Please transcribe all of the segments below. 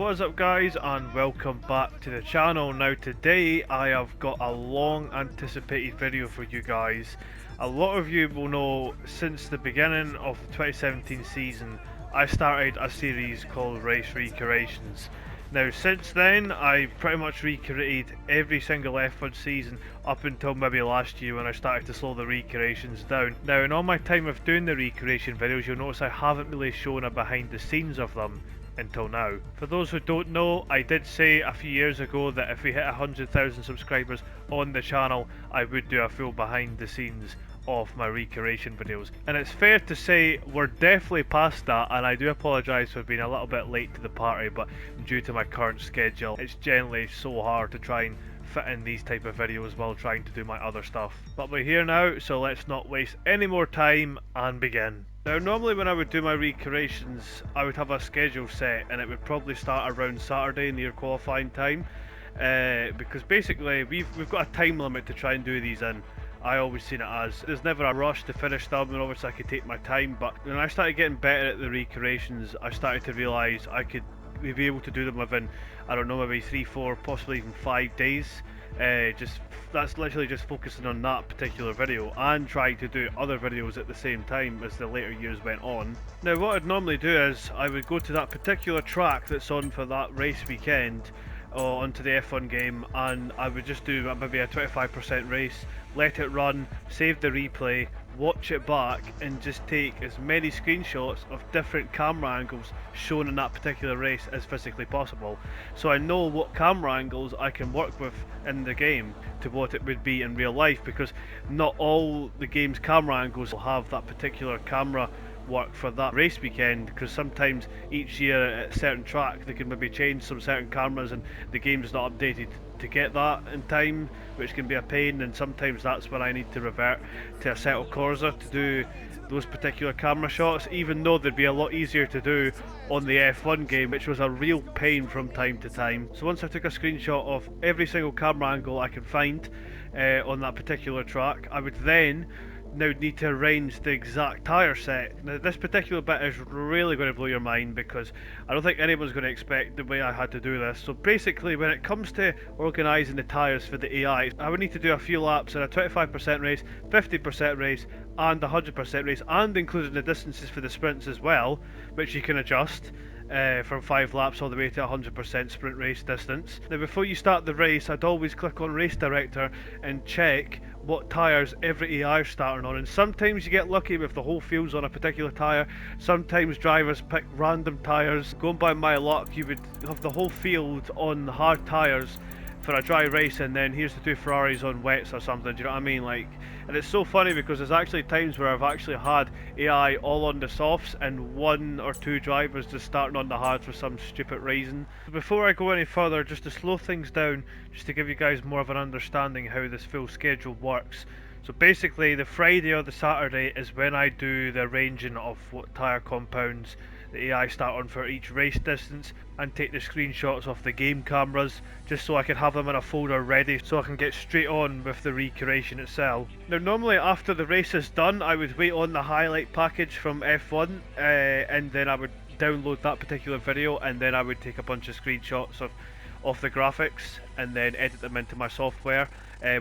What is up guys, and welcome back to the channel. Now today I have got a long anticipated video for you guys. A lot of you will know since the beginning of the 2017 season I started a series called Race Recreations. Now since then I've pretty much recreated every single F1 season up until maybe last year when I started to slow the recreations down. Now in all my time of doing the recreation videos, you'll notice I haven't really shown a behind the scenes of them until now. For those who don't know, I did say a few years ago that if we hit 100,000 subscribers on the channel, I would do a full behind the scenes of my recreation videos. And it's fair to say we're definitely past that, and I do apologise for being a little bit late to the party, but due to my current schedule, it's generally so hard to try and fit in these type of videos while trying to do my other stuff. But we're here now, so let's not waste any more time and begin. Now normally when I would do my recreations, I would have a schedule set and it would probably start around Saturday near qualifying time, because basically we've got a time limit to try and do these in. I always seen it as there's never a rush to finish them, and obviously I could take my time, but when I started getting better at the recreations, I started to realise I could be able to do them within, I don't know, maybe 3, 4, possibly even 5 days. That's literally just focusing on that particular video and trying to do other videos at the same time as the later years went on. Now what I'd normally do is I would go to that particular track that's on for that race weekend, onto the F1 game, and I would just do maybe a 25% race, let it run, save the replay, watch it back, and just take as many screenshots of different camera angles shown in that particular race as physically possible, so I know what camera angles I can work with in the game to what it would be in real life, because not all the game's camera angles will have that particular camera work for that race weekend, because sometimes each year at a certain track they can maybe change some certain cameras and the game's not updated to get that in time, which can be a pain, and sometimes that's when I need to revert to Assetto Corsa to do those particular camera shots, even though they'd be a lot easier to do on the F1 game, which was a real pain from time to time. So once I took a screenshot of every single camera angle I could find on that particular track, I would then now need to arrange the exact tyre set. Now this particular bit is really going to blow your mind, because I don't think anyone's going to expect the way I had to do this. So basically when it comes to organising the tyres for the AI, I would need to do a few laps in a 25% race, 50% race and 100% race, and including the distances for the sprints as well, which you can adjust from 5 laps all the way to 100% sprint race distance. Now before you start the race, I'd always click on Race Director and check what tyres every AI is starting on, and sometimes you get lucky with the whole field's on a particular tyre, sometimes drivers pick random tyres. Going by my luck, you would have the whole field on hard tyres for a dry race, and then here's the 2 Ferraris on wets or something, do you know what I mean? Like, and it's so funny because there's actually times where I've actually had AI all on the softs and 1 or 2 drivers just starting on the hards for some stupid reason. Before I go any further, just to slow things down, just to give you guys more of an understanding how this full schedule works. So basically the Friday or the Saturday is when I do the arranging of what tyre compounds the AI start on for each race distance, and take the screenshots of the game cameras just so I can have them in a folder ready so I can get straight on with the recreation itself. Now normally after the race is done, I would wait on the highlight package from F1, and then I would download that particular video, and then I would take a bunch of screenshots of the graphics and then edit them into my software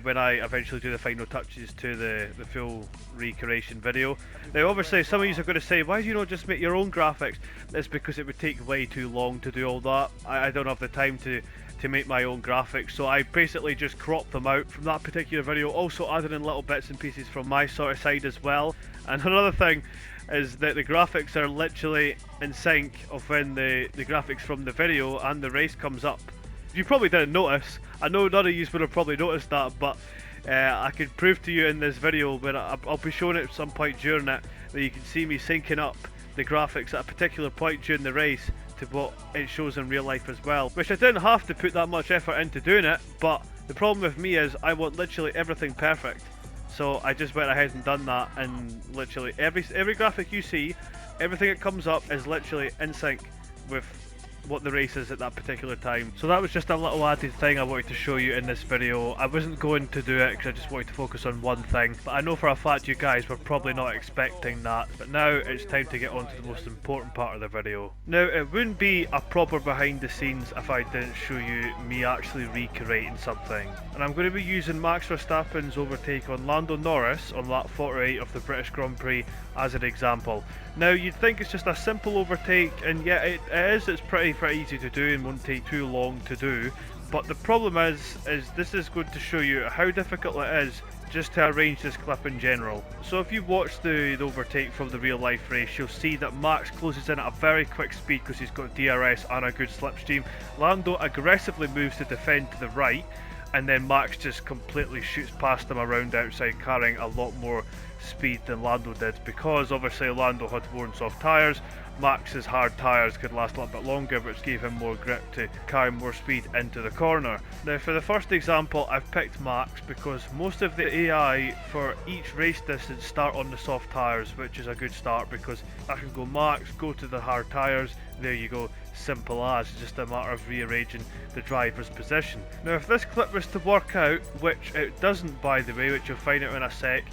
when I eventually do the final touches to the full recreation video. Now obviously some of you are going to say, why do you not just make your own graphics? It's because it would take way too long to do all that. I don't have the time to make my own graphics, so I basically just crop them out from that particular video, also added in little bits and pieces from my sort of side as well. And another thing is that the graphics are literally in sync of when the graphics from the video and the race comes up. You probably didn't notice. I know none of you would have probably noticed that, but I can prove to you in this video, when I'll be showing it at some point during it, that you can see me syncing up the graphics at a particular point during the race to what it shows in real life as well, which I didn't have to put that much effort into doing it, but the problem with me is I want literally everything perfect. So I just went ahead and done that, and literally every graphic you see, everything that comes up is literally in sync with what the race is at that particular time. So that was just a little added thing I wanted to show you in this video. I wasn't going to do it because I just wanted to focus on one thing, but I know for a fact you guys were probably not expecting that. But now it's time to get on to the most important part of the video. Now, it wouldn't be a proper behind the scenes if I didn't show you me actually recreating something. And I'm going to be using Max Verstappen's overtake on Lando Norris on lap 48 of the British Grand Prix as an example. Now, you'd think it's just a simple overtake, and yeah, it is. It's pretty easy to do and won't take too long to do. But the problem is this is going to show you how difficult it is just to arrange this clip in general. So if you watch the overtake from the real life race, you'll see that Max closes in at a very quick speed because he's got DRS and a good slipstream. Lando aggressively moves to defend to the right, and then Max just completely shoots past him around outside, carrying a lot more speed than Lando did, because obviously Lando had worn soft tyres. Max's hard tyres could last a little bit longer, which gave him more grip to carry more speed into the corner. Now, for the first example, I've picked Max because most of the AI for each race distance start on the soft tyres, which is a good start because I can go Max, go to the hard tyres, there you go, simple as. It's just a matter of rearranging the driver's position. Now, if this clip was to work out, which it doesn't by the way, which you'll find out in a sec,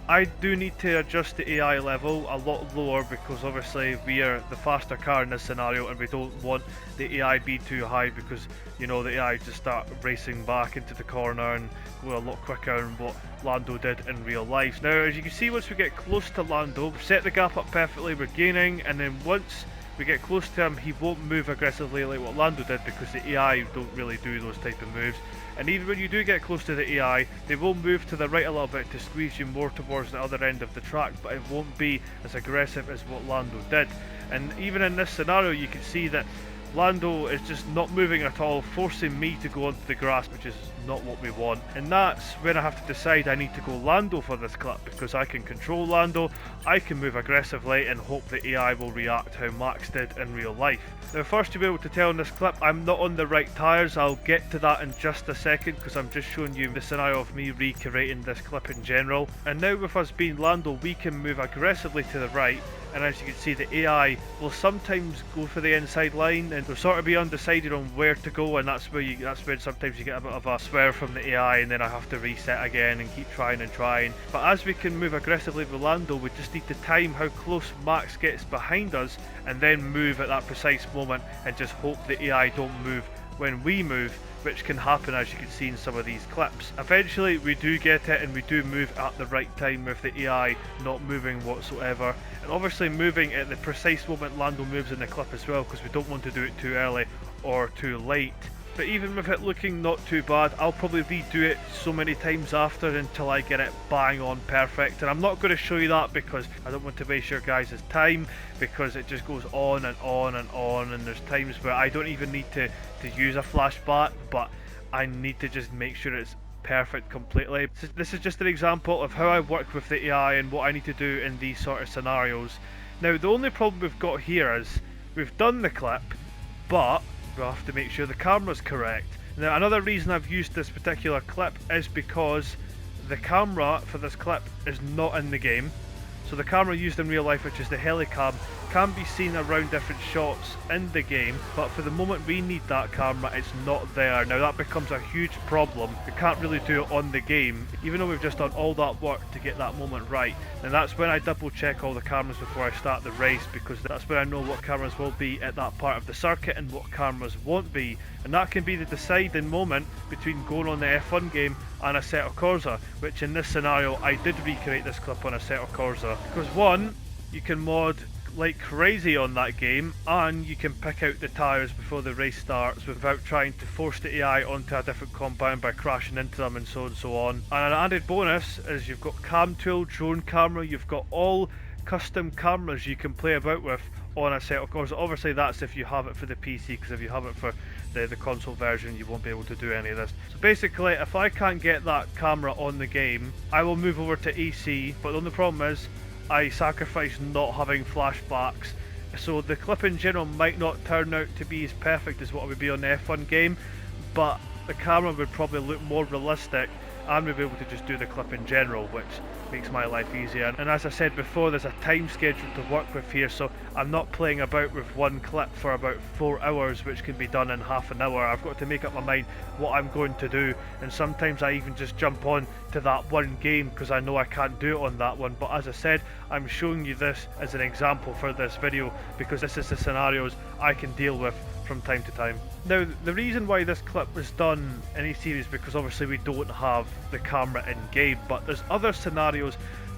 I do need to adjust the AI level a lot lower because obviously we are the faster car in this scenario and we don't want the AI be too high because, you know, the AI just start racing back into the corner and go a lot quicker than what Lando did in real life. Now, as you can see, once we get close to Lando, we've set the gap up perfectly, we're gaining, and then once we get close to him, he won't move aggressively like what Lando did because the AI don't really do those type of moves. And even when you do get close to the AI, they will move to the right a little bit to squeeze you more towards the other end of the track, but it won't be as aggressive as what Lando did. And even in this scenario, you can see that Lando is just not moving at all, forcing me to go onto the grass, which is not what we want. And that's when I have to decide I need to go Lando for this clip, because I can control Lando, I can move aggressively and hope the AI will react how Max did in real life. Now, first you'll be able to tell in this clip I'm not on the right tyres. I'll get to that in just a second because I'm just showing you the scenario of me recreating this clip in general. And now with us being Lando, we can move aggressively to the right, and as you can see, the AI will sometimes go for the inside line and will sort of be undecided on where to go, and that's where sometimes you get a bit of a swerve from the AI, and then I have to reset again and keep trying and trying. But as we can move aggressively with Lando, we just need to time how close Max gets behind us and then move at that precise moment and just hope the AI don't move when we move, which can happen as you can see in some of these clips. Eventually we do get it and we do move at the right time with the AI not moving whatsoever, and obviously moving at the precise moment Lando moves in the clip as well, because we don't want to do it too early or too late. But even with it looking not too bad, I'll probably redo it so many times after until I get it bang on perfect. And I'm not going to show you that because I don't want to waste your guys' time, because it just goes on and on and on, and there's times where I don't even need to use a flashback, but I need to just make sure it's perfect completely. This is just an example of how I work with the AI and what I need to do in these sort of scenarios. Now, the only problem we've got here is we've done the clip, but we'll have to make sure the camera's correct. Now, another reason I've used this particular clip is because the camera for this clip is not in the game. So the camera used in real life, which is the helicam, can be seen around different shots in the game, but for the moment we need that camera, it's not there. Now that becomes a huge problem. We can't really do it on the game, even though we've just done all that work to get that moment right. And that's when I double check all the cameras before I start the race, because that's when I know what cameras will be at that part of the circuit and what cameras won't be. And that can be the deciding moment between going on the F1 game and Assetto Corsa, which in this scenario I did recreate this clip on Assetto Corsa, because one, you can mod like crazy on that game, and you can pick out the tyres before the race starts without trying to force the AI onto a different compound by crashing into them and so on. And an added bonus is you've got Camtool, drone camera, you've got all custom cameras you can play about with on Assetto Corsa. Obviously that's if you have it for the PC, because if you have it for the console version you won't be able to do any of this. So basically, if I can't get that camera on the game, I will move over to AC, but the only problem is I sacrifice not having flashbacks, so the clip in general might not turn out to be as perfect as what it would be on the F1 game, but the camera would probably look more realistic and we'll be able to just do the clip in general, which makes my life easier. And as I said before, there's a time schedule to work with here, so I'm not playing about with one clip for about 4 hours, which can be done in half an hour. I've got to make up my mind what I'm going to do, and sometimes I even just jump on to that one game because I know I can't do it on that one. But as I said, I'm showing you this as an example for this video because this is the scenarios I can deal with from time to time. Now, the reason why this clip was done in a series because obviously we don't have the camera in game, but there's other scenarios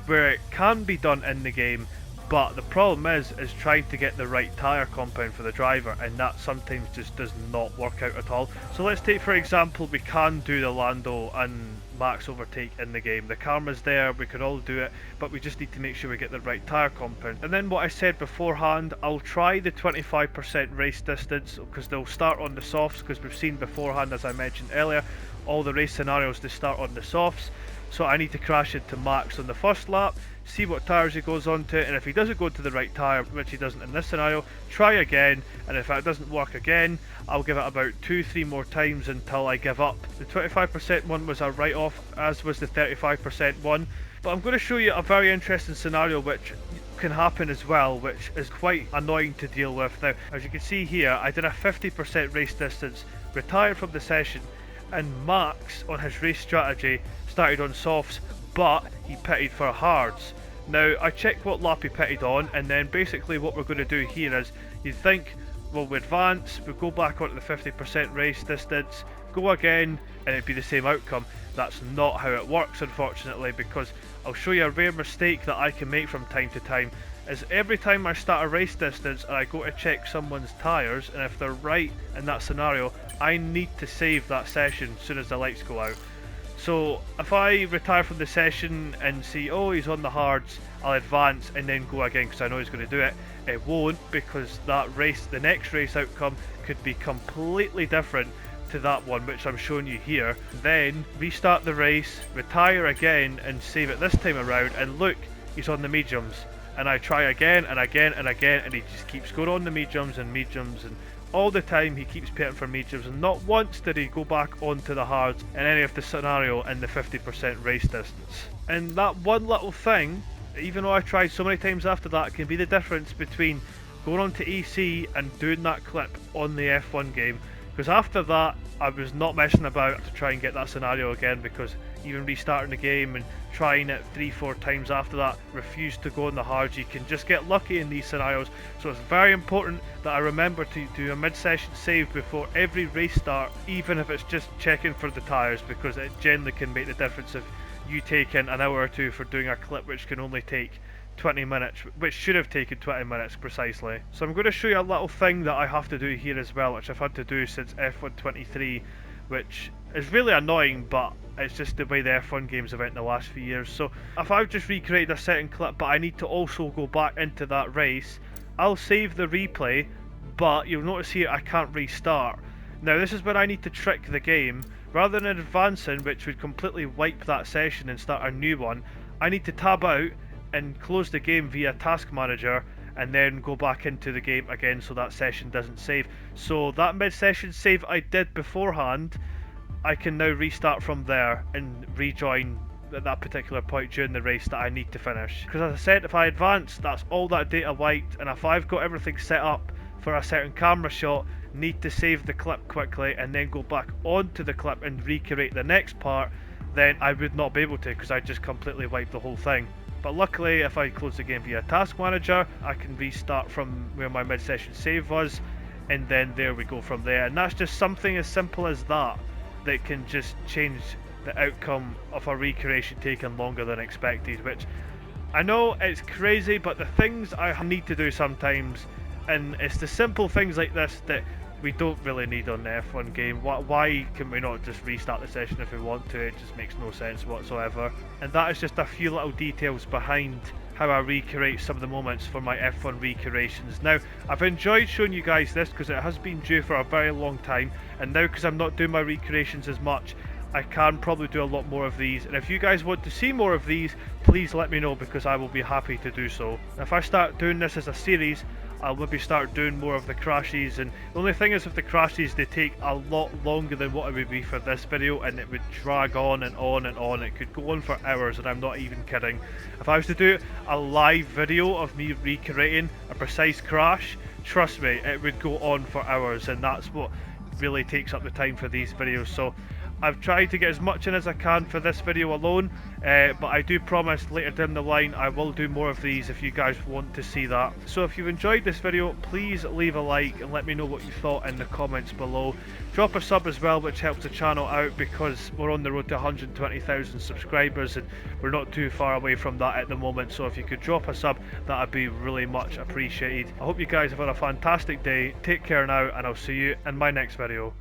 where it can be done in the game, but the problem is trying to get the right tyre compound for the driver, and that sometimes just does not work out at all. So let's take for example, we can do the Lando and Max overtake in the game. The camera's there, we could all do it, but we just need to make sure we get the right tyre compound. And then what I said beforehand, I'll try the 25% race distance because they'll start on the softs, because we've seen beforehand, as I mentioned earlier, all the race scenarios they start on the softs. So I need to crash into Max on the first lap, see what tyres he goes on to, and if he doesn't go to the right tyre, which he doesn't in this scenario, try again, and if that doesn't work again, I'll give it about 2-3 more times until I give up. The 25% one was a write-off, as was the 35% one, but I'm going to show you a very interesting scenario which can happen as well, which is quite annoying to deal with. Now, as you can see here, I did a 50% race distance, retired from the session, and Max, on his race strategy, started on softs, but he pitted for hards. Now, I checked what lap he pitted on, and then basically what we're going to do here is, you think, well, we advance, we go back onto the 50% race distance, go again, and it'd be the same outcome. That's not how it works, unfortunately, because I'll show you a rare mistake that I can make from time to time, is every time I start a race distance and I go to check someone's tyres, and if they're right in that scenario, I need to save that session as soon as the lights go out. So if I retire from the session and see, oh, he's on the hards, I'll advance and then go again because I know he's going to do it. It won't, because that race, the next race outcome could be completely different to that one which I'm showing you here. Then restart the race, retire again and save it this time around, and look, he's on the mediums. And I try again and again and again, and he just keeps going on the mediums, and all the time he keeps pitting for mediums, and not once did he go back onto the hards in any of the scenario in the 50% race distance. And that one little thing, even though I tried so many times after that, can be the difference between going on to EC and doing that clip on the F1 game. Because after that, I was not messing about to try and get that scenario again, because even restarting the game and trying it 3-4 times after that refused to go on the hards. You can just get lucky in these scenarios, so it's very important that I remember to do a mid-session save before every race start, even if it's just checking for the tyres, because it generally can make the difference of you taking an hour or two for doing a clip which can only take 20 minutes, which should have taken 20 minutes precisely. So I'm going to show you a little thing that I have to do here as well, which I've had to do since F1 23, which is really annoying, but it's just the way the F1 games have went in the last few years. So if I've just recreated a second clip, but I need to also go back into that race, I'll save the replay, but you'll notice here I can't restart. Now this is when I need to trick the game. Rather than advancing, which would completely wipe that session and start a new one, I need to tab out and close the game via task manager and then go back into the game again so that session doesn't save. So that mid-session save I did beforehand, I can now restart from there and rejoin at that particular point during the race that I need to finish. Because as I said, if I advance, that's all that data wiped, and if I've got everything set up for a certain camera shot, need to save the clip quickly and then go back onto the clip and recreate the next part, then I would not be able to, because I just completely wiped the whole thing. But luckily, if I close the game via task manager, I can restart from where my mid-session save was, and then there we go from there. And that's just something as simple as that that can just change the outcome of a recreation taking longer than expected, which I know it's crazy, but the things I need to do sometimes, and it's the simple things like this that we don't really need on the F1 game. Why can we not just restart the session if we want to? It just makes no sense whatsoever. And that is just a few little details behind how I recreate some of the moments for my F1 recreations. Now, I've enjoyed showing you guys this because it has been due for a very long time, and now because I'm not doing my recreations as much, I can probably do a lot more of these. And if you guys want to see more of these, please let me know, because I will be happy to do so. If I start doing this as a series, I'll maybe start doing more of the crashes. And the only thing is with the crashes, they take a lot longer than what it would be for this video, and it would drag on and on and on. It could go on for hours, and I'm not even kidding. If I was to do a live video of me recreating a precise crash, trust me, it would go on for hours, and that's what really takes up the time for these videos. So I've tried to get as much in as I can for this video alone, but I do promise later down the line I will do more of these if you guys want to see that. So if you've enjoyed this video, please leave a like and let me know what you thought in the comments below. Drop a sub as well, which helps the channel out, because we're on the road to 120,000 subscribers and we're not too far away from that at the moment. So if you could drop a sub, that would be really much appreciated. I hope you guys have had a fantastic day. Take care now, and I'll see you in my next video.